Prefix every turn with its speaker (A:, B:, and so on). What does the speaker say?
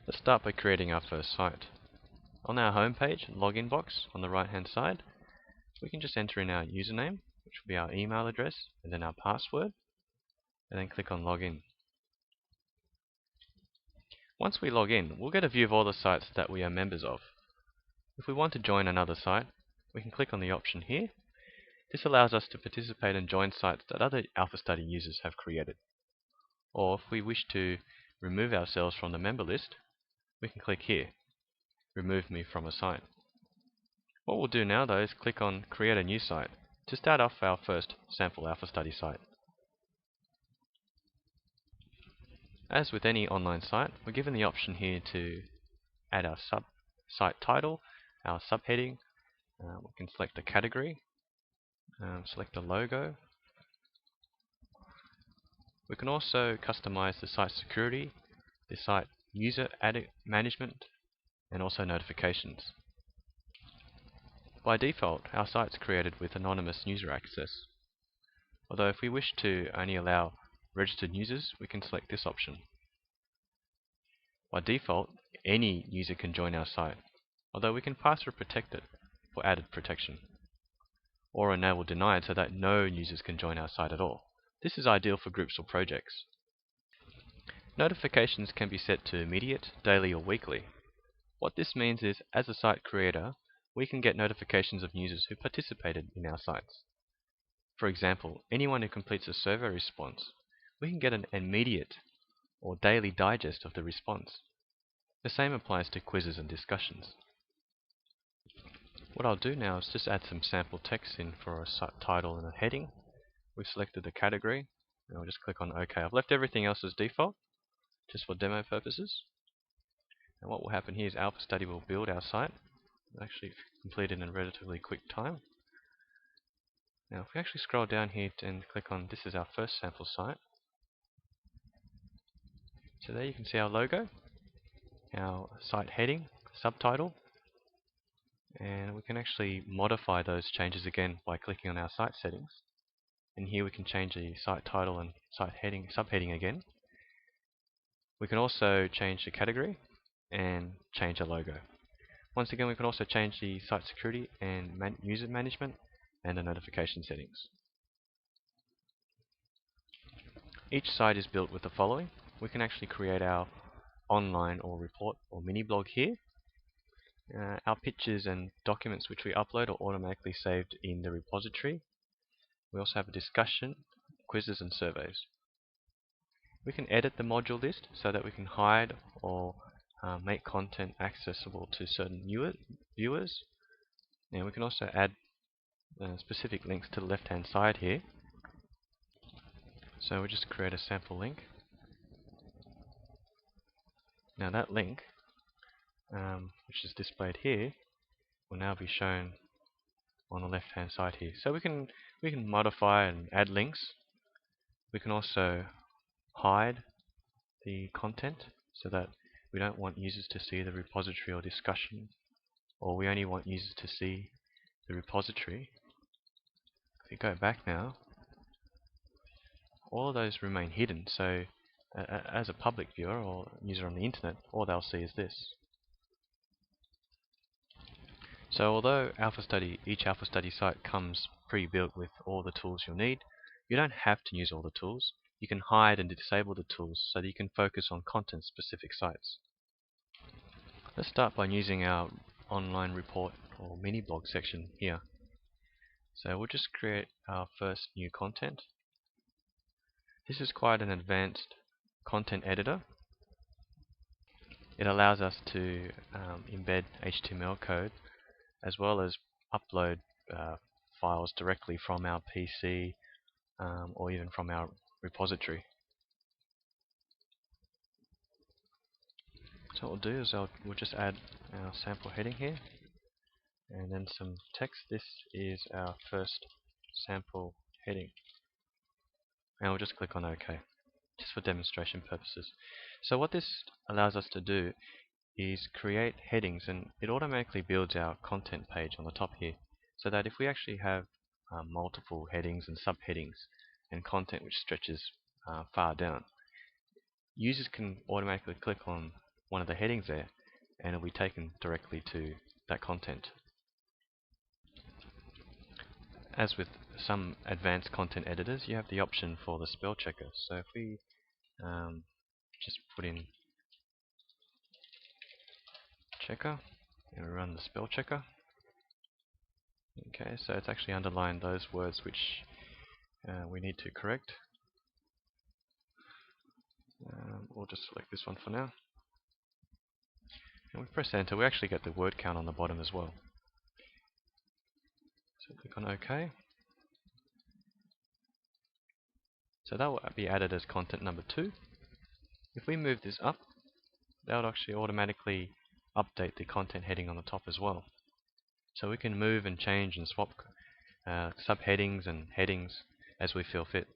A: Let's start by creating our first site. On our home page, login box on the right hand side, we can just enter in our username, which will be our email address, and then our password, and then click on login. Once we log in, we'll get a view of all the sites that we are members of. If we want to join another site, we can click on the option here. This allows us to participate and join sites that other Alphastudy users have created. Or if we wish to remove ourselves from the member list, we can click here, remove me from a site. What we'll do now though is click on create a new site to start off our first sample Alphastudy site. As with any online site, we're given the option here to add our site title, our subheading. We can select a category, select a logo. We can also customize the site security, the site user management, and also notifications. By default, our site's created with anonymous user access. Although if we wish to only allow registered users, we can select this option. By default, any user can join our site, although we can password protect it for added protection, or enable denied so that no users can join our site at all. This is ideal for groups or projects. Notifications can be set to immediate, daily, or weekly. What this means is, as a site creator, we can get notifications of users who participated in our sites. For example, anyone who completes a survey response, we can get an immediate or daily digest of the response. The same applies to quizzes and discussions. What I'll do now is just add some sample text in for a site title and a heading. We've selected the category, and I'll just click on OK. I've left everything else as default, just for demo purposes. And what will happen here is Alphastudy will build our site. It'll actually complete it in a relatively quick time. Now if we actually scroll down here and click on this is our first sample site. So there you can see our logo, our site heading, subtitle, and we can actually modify those changes again by clicking on our site settings. And here we can change the site title and site heading, subheading again. We can also change the category and change the logo. Once again, we can also change the site security and user management and the notification settings. Each site is built with the following. We can actually create our online or report or mini blog here. Our pictures and documents which we upload are automatically saved in the repository. We also have a discussion, quizzes and surveys. We can edit the module list so that we can hide or make content accessible to certain viewers. And we can also add specific links to the left hand side here. So we'll just create a sample link. Now that link, which is displayed here, will now be shown on the left hand side here. So we can modify and add links. We can also hide the content so that we don't want users to see the repository or discussion, or we only want users to see the repository. If we go back now, all of those remain hidden, so as a public viewer or user on the internet, all they'll see is this. So although each Alphastudy site comes pre-built with all the tools you'll need, you don't have to use all the tools. You can hide and disable the tools so that you can focus on content-specific sites. Let's start by using our online report or mini blog section here. So we'll just create our first new content. This is quite an advanced content editor. It allows us to embed HTML code as well as upload files directly from our PC or even from our repository. So what we'll do is we'll just add our sample heading here and then some text. This is our first sample heading, and we'll just click on OK just for demonstration purposes. So what this allows us to do is create headings, and it automatically builds our content page on the top here, so that if we actually have multiple headings and subheadings and content which stretches far down, users can automatically click on one of the headings there, and it'll be taken directly to that content. As with some advanced content editors, you have the option for the spell checker. So if we just put in checker and we run the spell checker, okay, so it's actually underlined those words which we need to correct. We'll just select this one for now. And we press enter, we actually get the word count on the bottom as well. So click on OK. So that will be added as content number 2. If we move this up, that would actually automatically update the content heading on the top as well. So we can move and change and swap subheadings and headings as we feel fit.